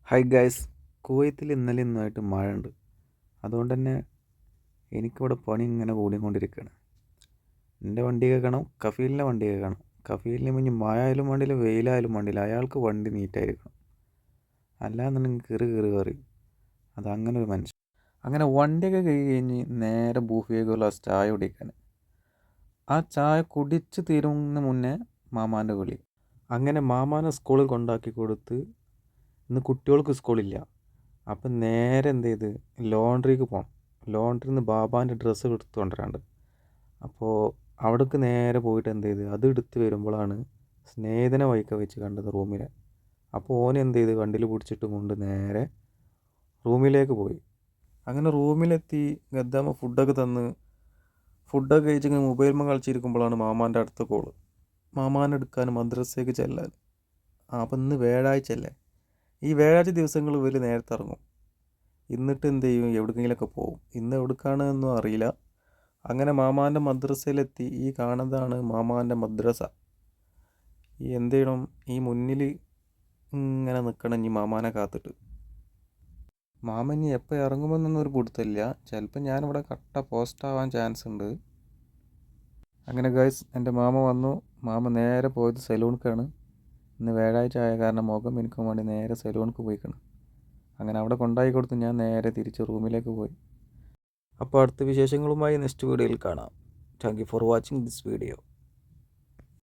Hi guys, കുവൈത്തിൽ ഇന്നലെ ഇന്നുമായിട്ട് മഴ ഉണ്ട്. അതുകൊണ്ട് തന്നെ എനിക്കിവിടെ പണി ഇങ്ങനെ കൂടിക്കൊണ്ടിരിക്കുകയാണ്. എൻ്റെ വണ്ടി കേൾക്കണം, കഫീലിൻ്റെ വണ്ടി കേൾക്കണം. കഫീലിന് ഇനി മഴ ആയാലും വേണ്ടില്ല, വെയിലായാലും വേണ്ടില്ല, അയാൾക്ക് വണ്ടി നീറ്റായിരിക്കണം. അല്ലാന്നുണ്ടെങ്കിൽ കയറി കയറി പറയും. അതങ്ങനെ ഒരു മനുഷ്യൻ. അങ്ങനെ വണ്ടിയൊക്കെ കഴിഞ്ഞ് നേരെ ബൂഫിയേക്ക് ഒരു ഗ്ലാസ് ചായ കുടിക്കാൻ. ആ ചായ കുടിച്ച് തീരുന്നതിന് മുന്നേ മാമാൻ്റെ വിളി. അങ്ങനെ മാമാനെ സ്കൂളിൽ കൊണ്ടാക്കി കൊടുത്ത് ഇന്ന് കുട്ടികൾക്ക് സ്കൂളില്ല. അപ്പം നേരെ എന്ത് ചെയ്ത് ലോണ്ട്രിക്ക് പോകണം. ലോണ്ട്രിയിൽ നിന്ന് ബാബാൻ്റെ ഡ്രസ്സ് എടുത്ത് കൊണ്ടുവരാണ്ട്. അപ്പോൾ അവിടേക്ക് നേരെ പോയിട്ട് എന്ത് ചെയ്ത് അത് എടുത്ത് വരുമ്പോഴാണ് സ്നേഹിതനെ വഴിക്ക വെച്ച് കണ്ടത് റൂമിലെ. അപ്പോൾ ഓൻ എന്ത് ചെയ്ത് വണ്ടിയിൽ പിടിച്ചിട്ടും കൊണ്ട് നേരെ റൂമിലേക്ക് പോയി. അങ്ങനെ റൂമിലെത്തി ഗദ്ദാമ്മ ഫുഡൊക്കെ തന്ന് ഫുഡൊക്കെ കഴിച്ചിങ്ങനെ മൊബൈൽമ കളിച്ചിരിക്കുമ്പോഴാണ് മാമാൻ്റെ അടുത്ത കോള്. മാമാനെ എടുക്കാൻ മദ്രസയ്ക്ക് ചെല്ലാൻ. അപ്പം ഇന്ന് വ്യാഴാഴ്ച അല്ലേ. ഈ വ്യാഴാഴ്ച ദിവസങ്ങൾ ഇവർ നേരത്തെ ഇറങ്ങും. എന്നിട്ട് എന്ത് ചെയ്യും, എവിടെയെങ്കിലുമൊക്കെ പോകും. ഇന്ന് എവിടേക്കാണെന്നൊന്നും അറിയില്ല. അങ്ങനെ മാമാൻ്റെ മദ്രസയിലെത്തി. ഈ കാണുന്നതാണ് മാമാൻ്റെ മദ്രസ. ഈ എന്ത് ചെയ്യണം, ഈ മുന്നിൽ ഇങ്ങനെ നിൽക്കണം ഇനി മാമാനെ കാത്തിട്ട്. മാമൻ ഇനി എപ്പോൾ ഇറങ്ങുമെന്നൊന്നും ഒരു പിടുത്തമില്ല. ചിലപ്പോൾ ഞാനിവിടെ കട്ട പോസ്റ്റ് ആവാൻ ചാൻസ് ഉണ്ട്. അങ്ങനെ ഗൈസ്, എൻ്റെ മാമ വന്നു. മാമ നേരെ പോയത് സലൂണിക്കാണ്. ഇന്ന് വ്യാഴാഴ്ച ആയ കാരണം മുഖം എനിക്ക് വേണ്ടി നേരെ സലൂണിക്ക് പോയിക്കണം. അങ്ങനെ അവിടെ കൊണ്ടായി കൊടുത്ത് ഞാൻ നേരെ തിരിച്ച് റൂമിലേക്ക് പോയി. അപ്പോൾ അടുത്ത വിശേഷങ്ങളുമായി നെക്സ്റ്റ് വീഡിയോയിൽ കാണാം. Thank you for watching this video.